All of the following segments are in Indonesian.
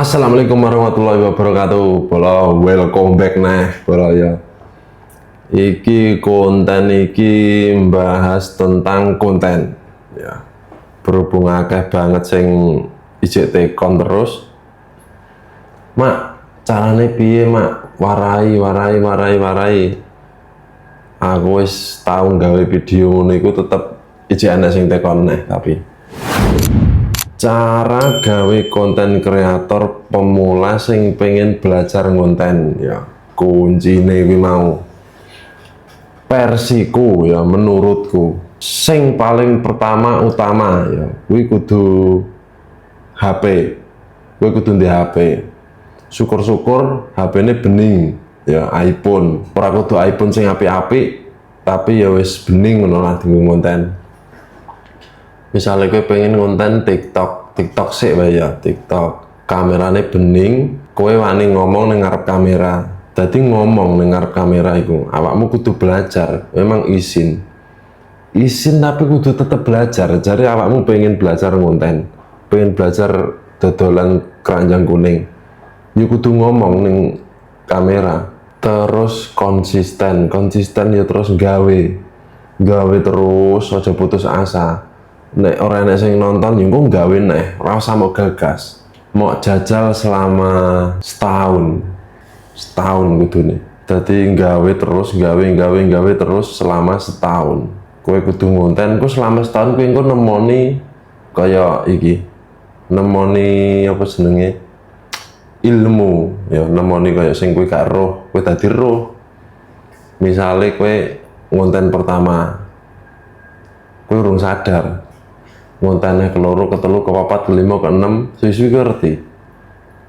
Assalamualaikum warahmatullahi wabarakatuh. Bolo, welcome back nah, bolo ya. Iki konten iki membahas tentang konten ya. Berhubung akeh banget sing ijek tekon terus. Mak, carane piye, Mak? Warai. Aku wis tau gawe video ngono iku tetep ijek ana sing tekon neh tapi cara gawe konten kreator pemula sing pengen belajar konten ya kuncine kuwi mau versiku ya menurutku sing paling utama ya kuwi kudu HP, kuwi kudu ndek HP. Syukur-syukur HP-ne bening ya iPhone, ora kudu iPhone sing apik-apik tapi ya wis bening ngono lah dienggo konten. Misalnya gue pengen konten TikTok sih ya, TikTok kamerane bening, kowe wani ngomong ning ngarep kamera. Dadi ngomong ning ngarep kamera iku, awakmu kudu belajar, memang izin tapi kudu tetep belajar. Jadi awakmu pengen belajar konten, pengen belajar dodolan keranjang kuning, ya kudu ngomong ning kamera. Terus konsisten ya, terus gawe terus, aja putus asa. Nek orang enek sing nonton yo gawe neh, ora usah mau gagas. Mau jajal selama setahun kudune. Dadi gawe terus selama setahun. Kowe kudu ngonten ku selama setahun kowe engko nemoni kaya iki. Nemoni apa jenenge? Ilmu ya, nemoni kaya sing kowe gak roh, kowe dadi roh. Misale kowe ngonten pertama kowe urung sadar. Kontennya keloro, ketelu, kepapat, kelima, keenam, suwi-suwi ngerti.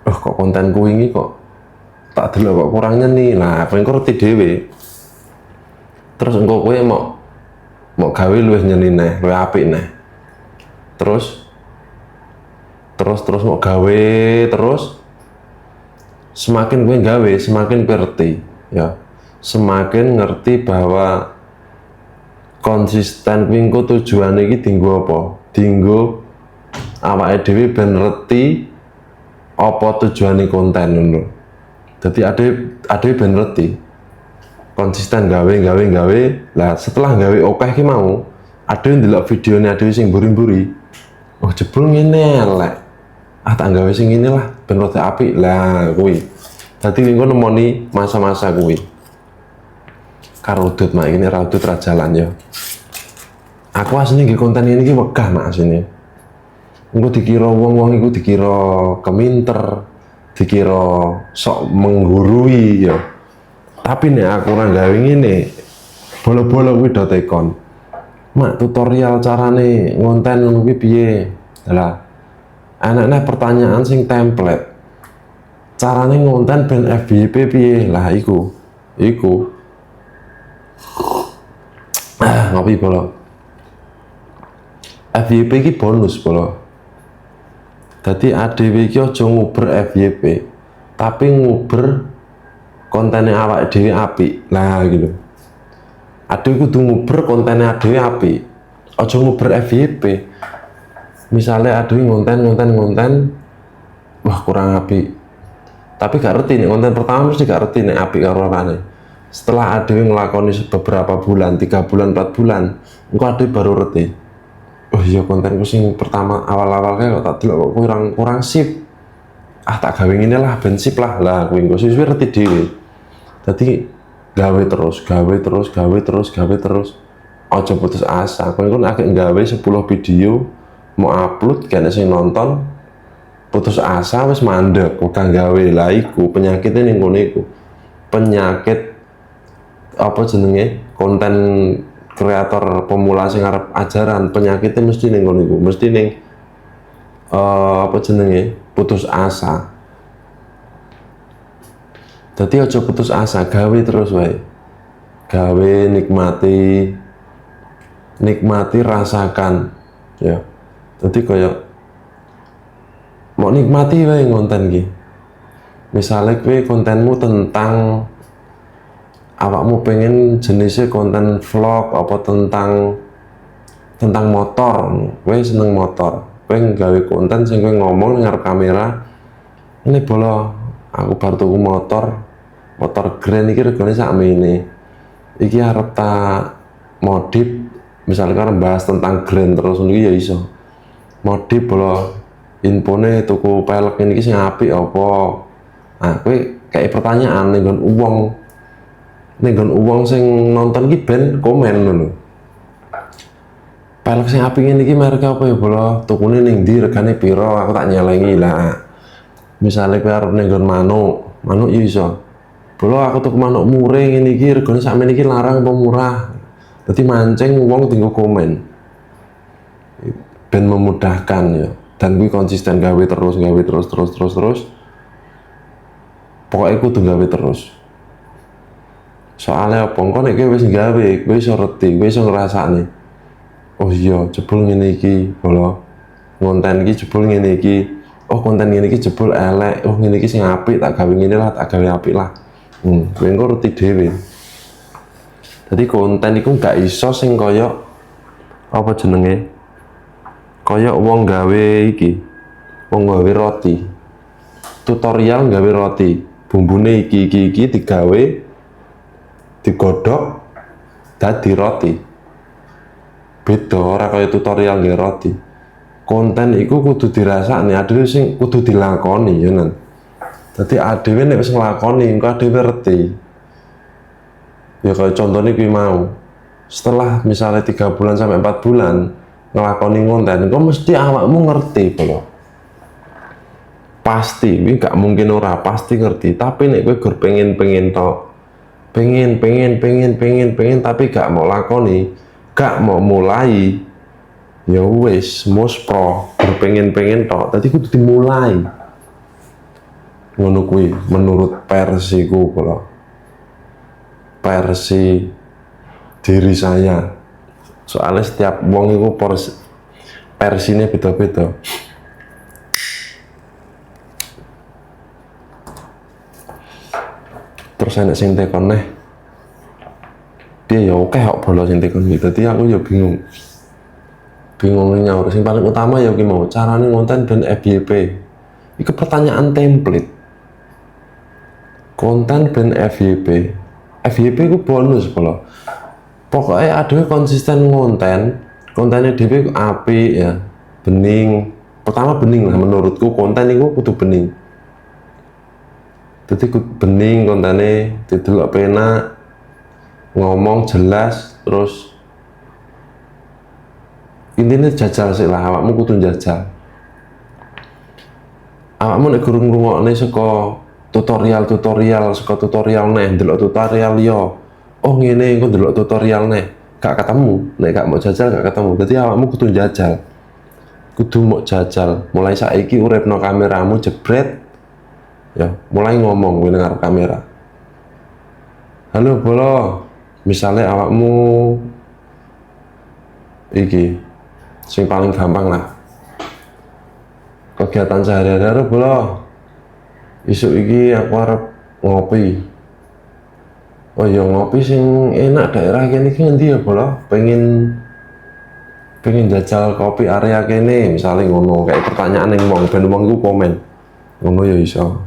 Oh kok kontenku ini kok tak delok kok kurang nyeni. Nah, pengen ngerti dhewe. Terus engko kowe mau gawe luwih nyeni neh, luwih apik neh. Terus mau gawe terus semakin kowe gawe, semakin ngerti ya. Semakin ngerti bahwa konsisten kuwi engko tujuane iki dienggo apa? Dienggo awake dhewe ben ngerti apa tujuane konten ngono. Dadi ade ben ngerti. Konsisten gawe. Lah setelah gawe akeh ki mau, ade ndelok videone ade sing mburi-mburi. Oh jebul ngene elek. Ah tak gawe sing ngene lah ben rada apik. Lah kuwi. Dadi engko nemoni masa-masa kuwi. Karudut mak ini raudut ra jalan ya. Aku asline nggih konten ini ki wegah mak asline. Engko dikira wong-wong iku dikira keminter, dikira sok menggurui ya. Tapi nek aku ora gawe ngene, bolo-bolo kuwi do tekon. Mak tutorial carane ngonten ngono kuwi piye? Lah anaknya pertanyaan sing template. Carane ngonten ben FYP piye? Lah iku. Ngopi bolo. FYP iki bonus bolo. Dadi ADW iki aja nguber FYP, tapi nguber kontennya awake dhewe apik. Lah gitu. Adewe kudu nguber kontennya adewe apik. Aja nguber FYP. Misalnya adewe ngonten, wah kurang apik. Tapi gak ngerti nih konten pertama mesti gak ngerti nih apik karo apane. Setelah adewe ngelakoni beberapa bulan, 3 bulan, 4 bulan, engko adewe baru ngerti. Oh iya kontenku sing pertama awal-awal kayak kok tak delok kok kurang sip. Ah tak gawe ngene lah ben sip lah. Lah kuwi engko suwi ngerti dhewe. Dadi gawe terus. Aja putus asa. Kowe engko nek gawe 10 video mau upload kene sing nonton putus asa wis mandek ora gawe. Lah iku penyakitnya ning kono iku. Penyakit apa jenenge konten kreator pemula sing arep ajaran, penyakitnya mesti ning ngono iku, mesti ning apa jenenge putus asa. Dadi aja putus asa, gawe terus wae. Gawe nikmati rasakan ya. Dadi kaya mau nikmati wae konten iki. Misalnya kowe kontenmu tentang awakmu pengen jenisnya konten vlog apa tentang motor, kowe seneng motor, kowe gawe konten sing kowe ngomong ngarep kamera Ini bolo, aku baru tuku motor Grand iki regane sakmene. Iki arep tak modif, misalnya kan bahas tentang Grand terus ini ya iso. Modif bolo, infone tuku pelek ini sing apik apa. Nah, kowe kayak pertanyaan ning uang sing nonton iki ben komen lho. Pelek sing apik ngene iki merek apa ya bolo? Tukune ning ndi, regane piro? Aku tak nyelengi lah. Misalnya kowe arep ning manuk ya iso. Bolo aku tuku manuk murih ngene iki regane sakmene iki larang apa murah. Dadi mancing wong tinggal komen. Ben memudahkan ya. Dan gue konsisten gawe terus. Pokoknya kudu gawe terus. Soalnya apa? Engko nek kowe wis gawe, kowe iso reti, kowe iso ngrasakne. Oh iya, jebul ngene iki, bolo. Konten iki jebul ngene iki. Oh, konten ngene iki jebul elek. Oh, ngene iki sing apik, tak gawe ngene lah, tak gawe apik lah. Kowe engko reti dhewe. Jadi konten iku gak iso sing kaya apa jenenge? Kaya wong gawe iki. Wong gawe roti. Tutorial gawe roti. Bumbune iki digawe, digodhog dadi roti. Beda ora kaya tutorial gawe roti. Konten iku kudu dirasakne, adewe sing kudu dilakoni ya nan. Dadi adewe nek wis nglakoni, engko adewe reti. Ya kayak contohnya kuwi mau. Setelah misalnya 3 bulan sampai 4 bulan ngelakoni konten, kok mesti awakmu ngerti kalau pasti, ini gak mungkin ora pasti ngerti. Tapi nek kowe gur pengen tok, pengen tapi gak mau lakoni, gak mau mulai, ya wis muspro gur pengen tok. Tadi kudu dimulai. Ngono kuwi menurut versiku kalau versi diri saya. Soalnya setiap wong itu versinya beda-beda. Terus enak sing tekon neh dia ya oke kok bolo sing tekon gitu. Dadi aku ya bingung nyaur. Sing paling utama ya ki mau carane ngonten ben FYP. Iku pertanyaan template. Konten ben FYP. FYP ku bonus bolo. Pokoknya ada konsisten kontennya dhewe apik ya, bening. Pertama bening lah menurutku, konten itu kudu bening. Jadi bening kontennya, didelok penak, ngomong jelas, terus intinya jajal sih lah, awakmu kudu jajal. Awakmu nek gurung ngrungokne saka tutorial, saka tutorial neh, delok tutorial yo. Oh ngene engko delok tutorial neh, gak ketemu, nek gak mau jajal gak ketemu. Jadi awakmu kudu jajal. Kudu mau jajal. Mulai saiki uripno kameramu jebret. Ya, mulai ngomong kowe ngarep kamera. Halo bolo, misalnya awakmu iki sing paling gampang lah. Kegiatan sehari-hari bolo. Isuk iki aku arep ngopi. Oh iya ngopi sing enak daerah kene iki ngendi ya bolo? Pengen jajal kopi area kene, misalnya ngono kayak pertanyaan yang wong ben wong iku komen. Ngono ya iso.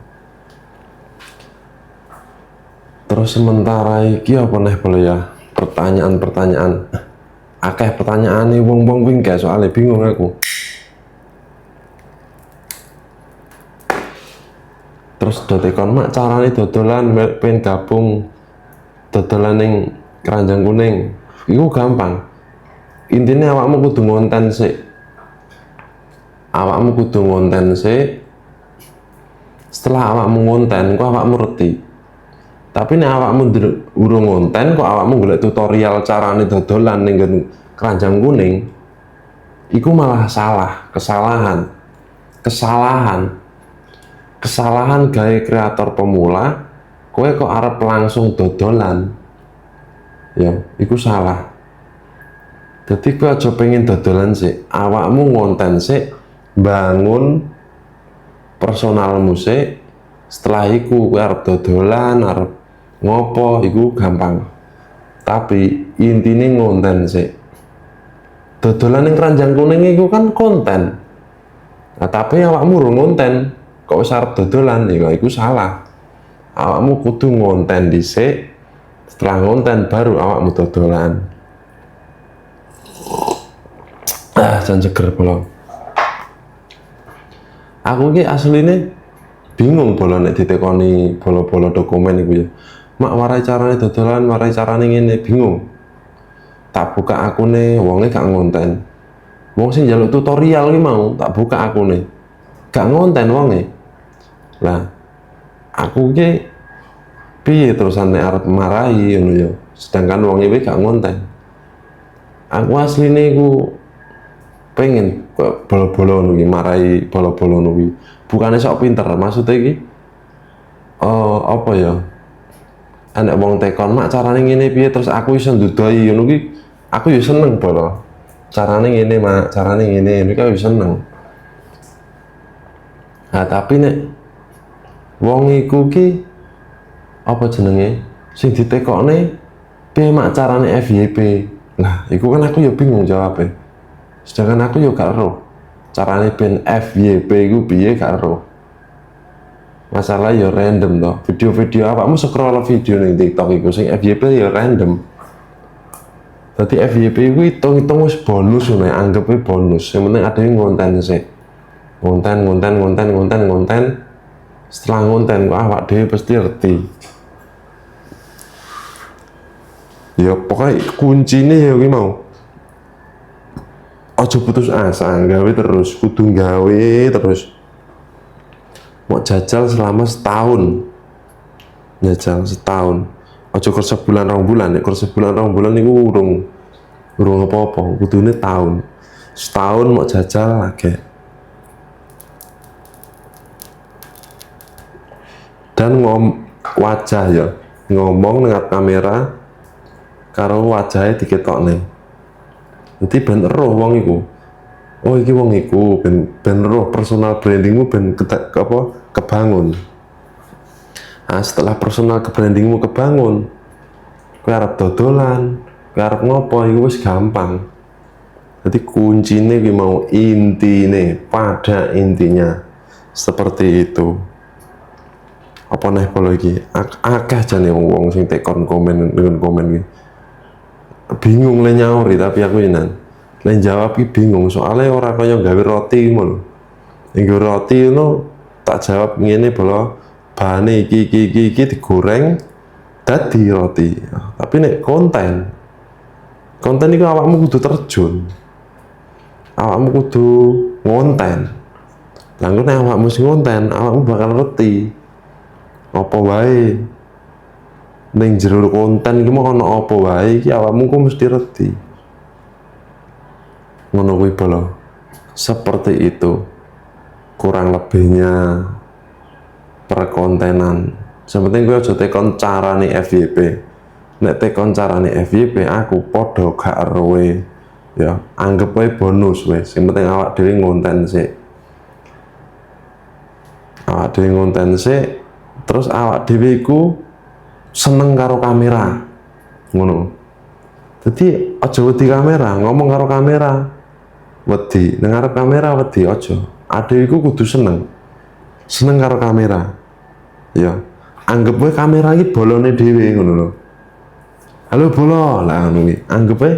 Terus sementara iki apa neh boleh ya? Pertanyaan. Akeh pertanyaan nih wong-wong kuwi gak soalnya bingung aku. Terus dotekon mak carane dodolan pengen gabung dodolan ning Keranjang Kuning. Iku gampang. Intinya awakmu kudu ngonten sik. Setelah awakmu ngonten, kok awakmu reti. Tapi nek awakmu urung ngonten, kok awakmu golek tutorial carane dodolan ning Keranjang Kuning, iku malah kesalahan gawe kreator pemula. Kowe kok arep langsung dodolan, ya, iku salah. Jadi kowe aja pengen dodolan sik, awakmu ngonten sik, bangun personalmu sik. Setelah iku kowe arep dodolan, arep ngopo, iku gampang. Tapi intine ngonten sik. Dodolan ning Keranjang Kuning iku kan konten. Nah, tapi awakmu urung ngonten, kok wis arep dodolan ya iku salah. Awakmu kudu ngonten dhisik, setelah ngonten baru awakmu dodolan. Jan seger bolong. Aku ki asline bingung bola nek ditekoni bola-bola dokumen iku ya. Mak warai carane dodolan, warai carane ngene, bingung. Tak buka akune wonge gak ngonten. Wong sing njaluk tutorial ki mau tak buka akune. Gak ngonten wonge. Lah aku ki piye terusan nek arep marahi ngono ya. Sedangkan wong iki gak ngonten. Aku asline iku pengen bola-bola ngono ki marahi bola-bola ngono ki. Bukane sok pinter, maksudnya iki apa ya? Anak wong tekon mak carane ngene piye terus aku iso ndudoi ngono ki. Aku ya seneng bola. Carane ngene mak, carane ngene, iki aku seneng. Nah, tapi nek wong iku ki apa jenenge? Sing ditekokne piye mak carane FYP. Nah, iku kan aku ya bingung jawabnya. Sedangkan aku ya gak roh. Carane ben FYP iku piye gak roh. Masalah ya random toh. Video-video awakmu scroll video ning TikTok iku sing FYP ya random. Dadi FYP iku hitung-hitung wis bonus ngono, anggape bonus. Yang penting ada yang ngonten sih. Ngonten. Setelah ngonten kok awak dhewe pasti ngerti. Ya pokoknya kuncinya ya ki mau. Aja putus asa, gawe terus, kudu gawe terus. Mau jajal selama setahun. Jajal setahun. Aja kerja bulan rong bulan, nek kerja bulan rong bulan niku urung apa-apa, kudune tahun. Setahun mau jajal lagi. Dan wajah ya, ngomong dengan kamera karo wajahnya diketokne. Nanti ben roh wong iku. Oh iki wong iku ben roh personal brandingmu ben kebangun. Nah, setelah personal brandingmu kebangun, kowe arep dodolan, kowe arep ngopo iku wis gampang. Jadi kuncinya ki mau intine, pada intinya seperti itu. Apa nih kalau iki akeh jane wong sing tekon komen dengan komen iki. Bingung le nyauri tapi aku inan. Le jawab ki bingung soalnya ora kaya gawe roti ngono. Nggo roti ngono tak jawab ngene bolo bahane iki digoreng dadi roti. Tapi nek konten iku awakmu kudu terjun. Awakmu kudu ngonten. Lah nek awakmu sing ngonten, awakmu bakal ngerti apa wae ning jero konten iki mau ana apa wae iki awakmu ku mesti ngerti. Ngono kuwi bolo. Seperti itu kurang lebihnya perkontenan. Sepenting gue aja tekon carane FYP. Nek tekon carane FYP aku podo gak erowe. Ya, anggap wae bonus wes. Sing penting awak dhewe ngonten sik. Awak dhewe ngonten sik, terus awak dhewe iku seneng karo kamera. Ngono. Jadi aja wedi kamera, ngomong karo kamera. Wedi, nang arep kamera wedi aja. Ade iku kudu seneng. Seneng karo kamera. Ya, anggap wae kamera iki bolone dhewe ngono lho. Halo bolo, lah ngono iki. Anggap wae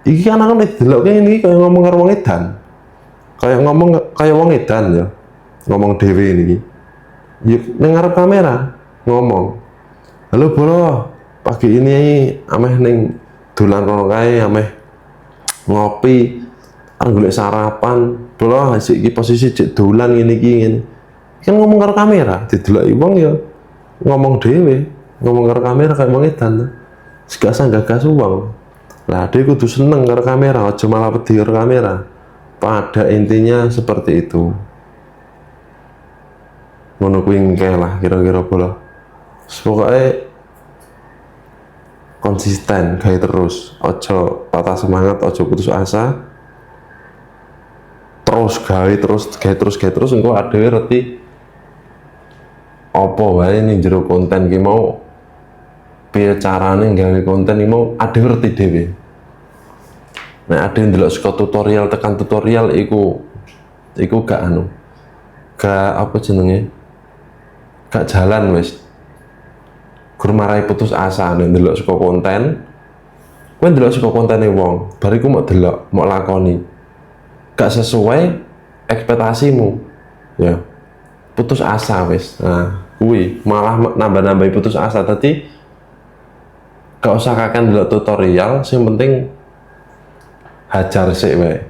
iki kan aku nek delokke ini kaya ngomong karo wong edan. Kaya ngomong kaya wong edan ya. Ngomong dhewe iki. Ya ning ngarep kamera ngomong. Halo bolo, pagi ini ameh ning dolan kono kae ameh ngopi, golek sarapan. Bolo asik iki posisi cek dolan ngene iki ngene. Kan ngomong karo kamera, dideloki wong ya ngomong dhewe, ngomong karo kamera kaya wong edan. Segasa gagas uang. Lah dia kudu seneng karo kamera, aja malah wedi karo kamera. Pada intinya seperti itu. Ngono kuwi engke lah kira-kira bola. Pokoknya konsisten gawe terus, aja patah semangat, aja putus asa. Terus gawe terus engko adewe ngerti apa wae ning jero konten ki mau piye carane gawe konten iki mau adewe ngerti dhewe. Nek adewe ndelok saka tutorial tekan tutorial iku gak gak apa jenenge gak jalan wis. Gur marai putus asa nek ndelok saka konten. Kowe ndelok saka kontene wong, bariku mau delok, mau lakoni. Gak sesuai ekspektasimu. Ya. Putus asa wis. Nah, kuwi malah nambah-nambahi putus asa. Tadi gak usah kakek ndelok tutorial, sing penting hajar sik wae.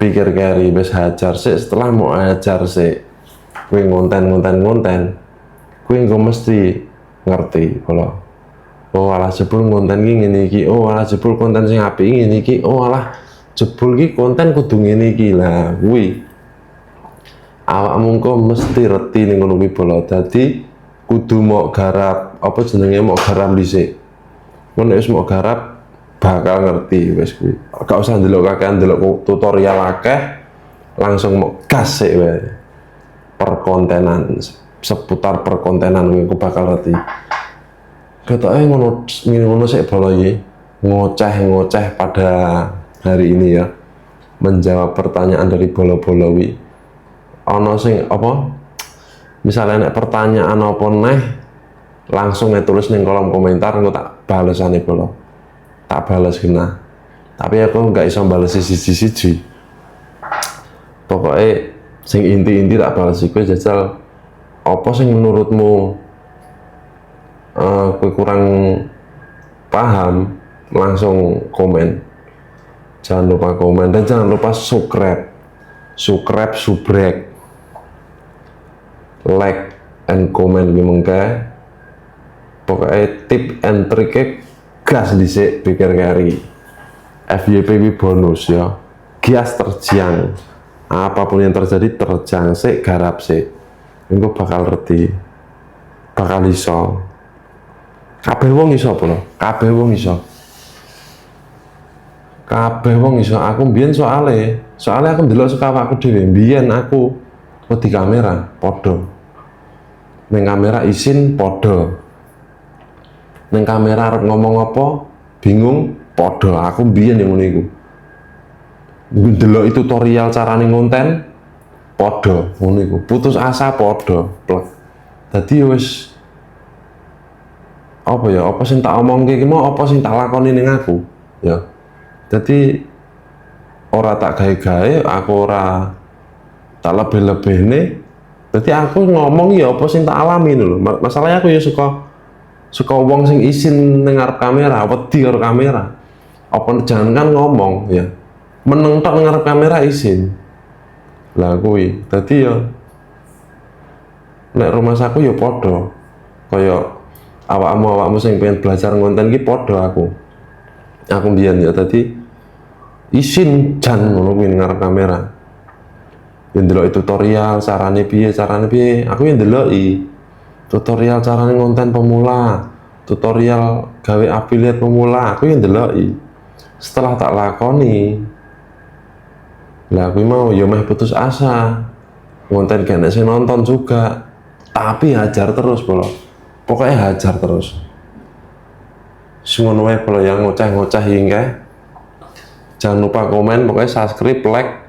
Pikir keri wis hajar sik, setelah mau hajar sik kuwi ngonten, kuwi engko mesti ngerti kalau oh alah jebul konten ki ngene iki, oh alah jebul konten sing apik ngene iki, oh alah jebul ki konten kudu ngene iki. Lah kuwi awakmu engko mesti reti ning ngono kuwi bola. Dadi kudu mau garap apa jenenge mau garap dhisik. Ngono wis mau garap bakal ngerti wis kuwi. Gak usah ndelok kakean ndelok tutorial akeh, langsung mau gas sik wae. Perkontenan seputar perkontenan kuwi bakal ngerti. Ketoke ngono sik bola iki. Ngoceh pada hari ini ya. Menjawab pertanyaan dari bola-bola wi. Ana sing apa? Misalnya nek pertanyaan apa neh langsung tulis ning kolom komentar engko tak balesane bola. Tak balas kena, tapi aku nggak bisa balas siji-siji. Pokoknya sing inti-inti tak balas iku jajal apa sing menurutmu aku kurang paham, langsung komen. Jangan lupa komen dan jangan lupa subscribe, like and comment gimana. Pokoknya tip and trick gas dhisik pikir kari. FYP bonus ya. Gas terjang. Apapun yang terjadi terjang sik, garap sik. Engko bakal reti. Bakal iso. Kabeh wong iso apa lho? Kabeh wong iso. Kabeh wong iso. Aku mbiyen soalnya aku ndelok saka awakku dhewe. Mbiyen aku wedi kamera padha. Ning kamera isin padha. Neng kamera arep ngomong apa bingung podo. Aku mbiyen yang ngono iku ndelok tutorial carane ngonten podo ngono iku, putus asa podo plek. Dadi wis apa ya, apa sing tak omongke iki mau apa sing tak lakoni ning aku ya. Dadi ora tak gawe-gawe, aku ora tak lebih-lebihne. Dadi aku ngomong ya apa sing tak alami lho. Masalahnya aku ya suka wong sing isin ning ngarep kamera, wedi karo kamera. Apa jangan kan ngomong ya. Meneng tok ngarep kamera isin. Lah kuwi. Dadi ya nek rumah saku ya padha. Kaya awakmu sing pengen belajar ngonten iki padha aku. Aku mbiyen ya dadi isin jan ngono kuwi ngarep kamera. Ya ndelok tutorial carane piye, aku yang ndeloki. Tutorial caranya ngonten pemula, tutorial gawe affiliate pemula, aku yang ndeloki. Setelah tak lakoni, lah aku mau ya meh putus asa. Ngonten gak sing nonton juga, tapi hajar terus bolo. Pokoknya hajar terus. Ngono wae bolo yang ngoceh-ngoceh hingga. Jangan lupa komen, pokoknya subscribe, like,